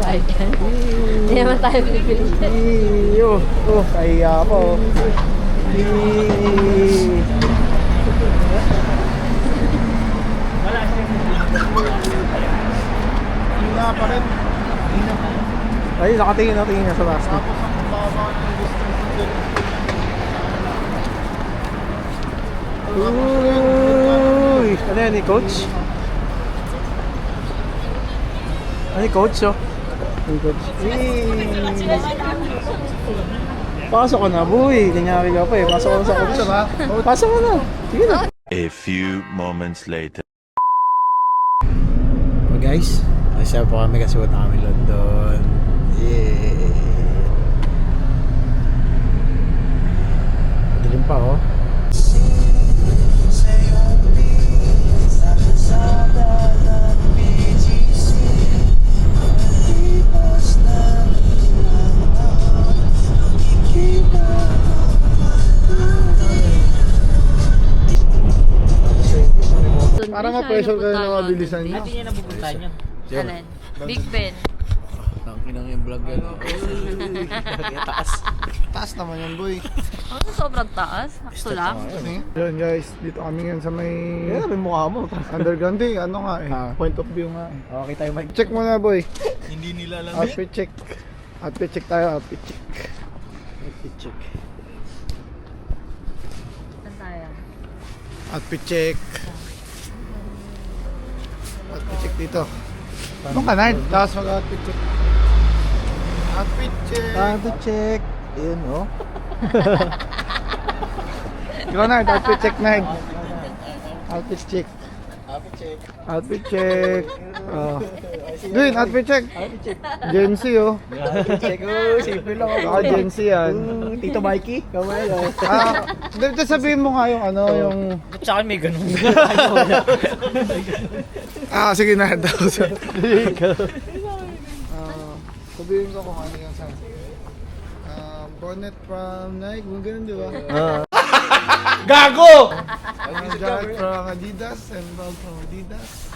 magbabayad yan. Hindi naman tayo pinipili. Kaya po. Hina pa rin. Ay, nakatingin na sa last. Tapos ang baba ng distance. Uy! Ano yan ni Coach? Ano ni Coach, oh? Ni Coach. Pasok ka na, boy. Kanyari ka pa eh. Pasok ka na sa Coach, ha? Pasok ka na. Sige na. A few moments later. Oh, guys, nasa po kami kasi wala kami London. Yeah. Madilim pa, oh. Parang ma-pressure kayo na mabilisan nyo. Hindi niya napupuntahan nyo. Alin? Big Ben. Tangkinang yung vlog yan. Taas. Taas naman yan, boy. Ano sobrang taas? Sakto lang. Yun guys, dito kami ngayon sa may Yan, may mukha mo. underground eh. Ano nga eh, point of view nga eh. Okay tayo, Mike. Check muna, boy. Hindi nila alam. Outfit check. Outfit check tayo, outfit check. Outfit check. Saan tayo? Outfit check. Outfit check dito. Anong ka, Nard? Tapos mag-outfit check. Outfit check. Outfit check. Yun, oh. Ikaw, Nard. Outfit check, Nard. Outfit check. Outfit check. Outfit check. Oh. Dwayne, outfit check. Gen Z, oh. Outfit check. Oh, simple lang. Baka Gen Z yan. Tito Mikey, kamay. Dito sabihin mo nga yung ano, yung... Ba't sa akin may ganun? Sige na daw. Sabihin ko kung ano yung sa bonnet from Nike, mga ganun, di ba? Gago! Jacket from Adidas and bag from Adidas.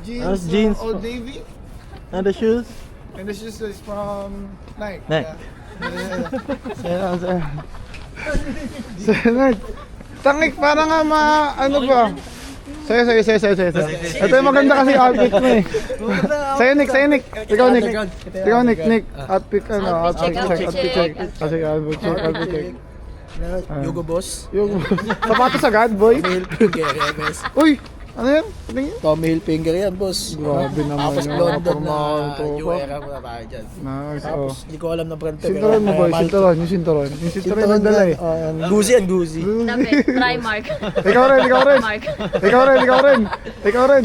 Jeans, Jeans from Old Navy. And the shoes? And the shoes is from Nike. Nike. Nike. Tangik, para nga ano ba? Sayo. Ito yung maganda kasi outfit mo eh. Sa'yo, Nick. Ikaw, Nick. Outfit check. Kasi outfit check. Yugo boss. Yung sapatos agad, boy. Uy! Ano yan? Tingin? Tommy Hilfiger yan, boss. Grabe naman Tapos yung London na pormahan to, new pa. era muna tayo dyan. Nice, Tapos, hindi ko alam na brand to. Sinturon mo, boy. Sinturon. Yung sinturon yung dala eh. Gucci and Gucci. Tabi, Primark. Ikaw rin. Mark. Ikaw rin.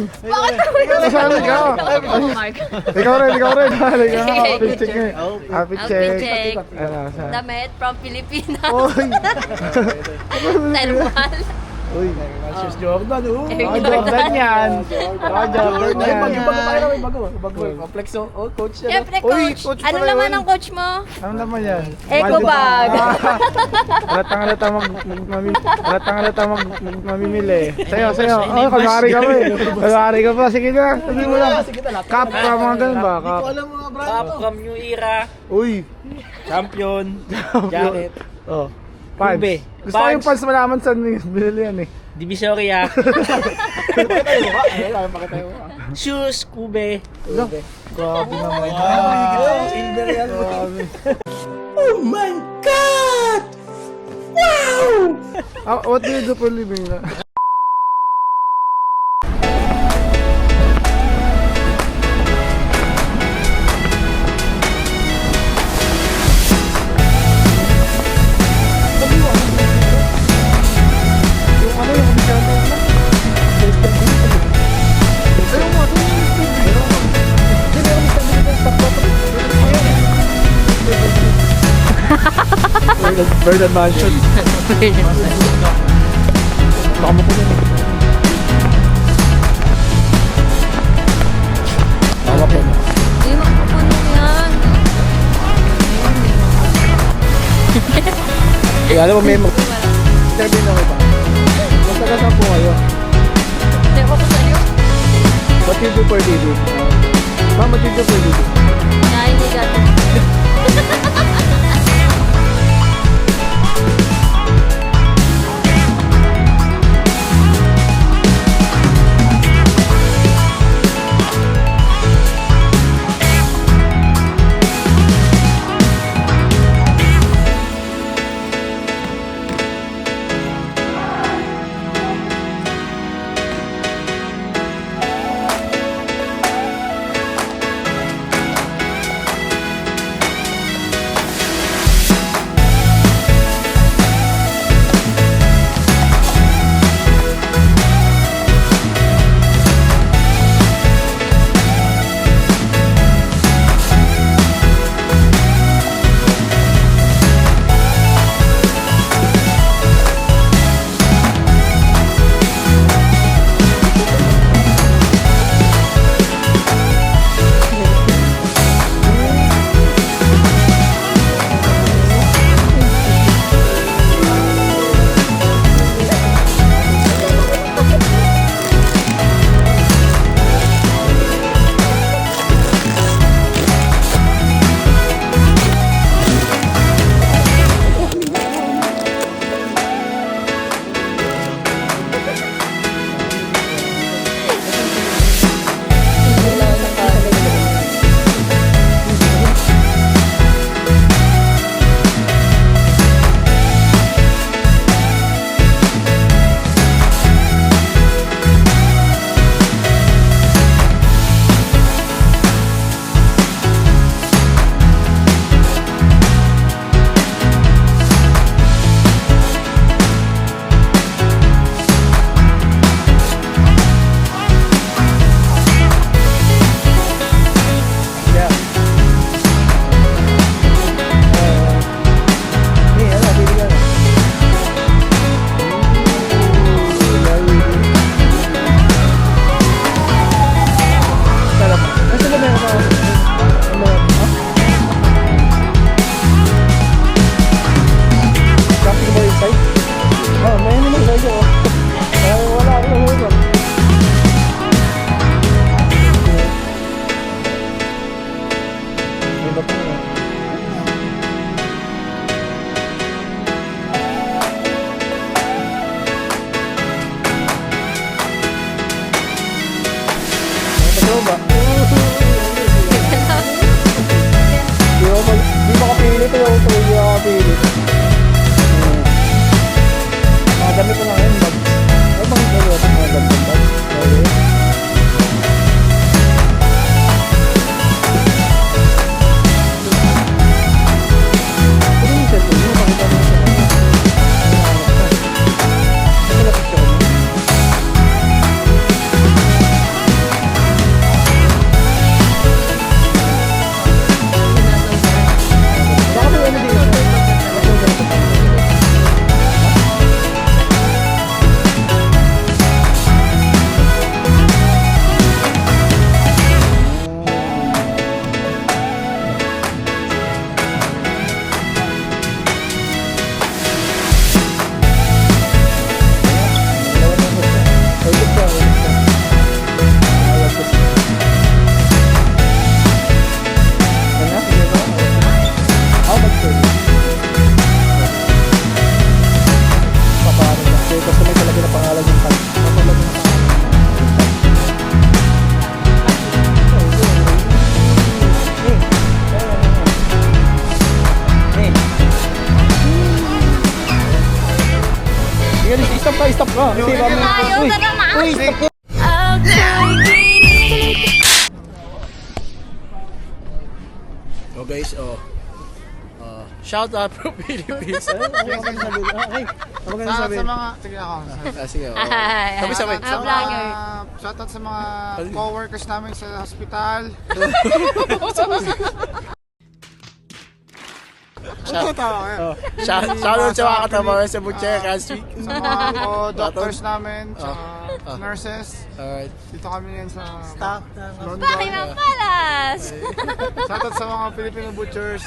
Nasaan ka? Mark. Ikaw rin. Halika nga. Outfit check nga. Outfit Outfit check. check. Saan? Damit from Pilipinas. Uy! Thermal. Uy! Shoes Jordan, oh. Air Jordan yan. Jordan Ay, yan. bago. Flex, oh, coach yan. Siyempre, Uy, coach. coach Ano pala naman yun. ang coach mo? Ano naman yan? Eco bag. Halatang mamimili. Sayo. Kunwari ka pa. Sige na. Sabi mo lang. Cup ka, mga ganun ba? Hindi ko Cup. alam mga brand. Top from New Era, Uy! Champion, Jacket, Oh. Pants. Ube. Gusto ko yung pants malaman saan binili yan eh. Divisoria, shoes, Kube. Grabe naman. Silver yan. What do you do for a living na? Bernard Mansion. Baka mo po yan. Baka po. Hindi mapupuno yan. Alam mo, may interview na ko ba? Magtagal na po kayo. Hindi ko sa'yo. What do you do for a living? Ma'am, what do you do for a living? Nine stop ka. Kasi Tayo, tara na. Uy, stop ka. Oh guys, shout out from Philippines. Ay, ano ka Sa mga, sige ako. Sige, Ay, sabay-sabay. ah, vlogger. Shoutout sa mga co-workers namin sa hospital. Shout out sa mga katrabaho sa Butcher, Castrick. Sa mga doctors namin, sa nurses. Alright. Dito kami ngayon sa London. Bahay ng palas. Shoutout sa mga Filipino butchers.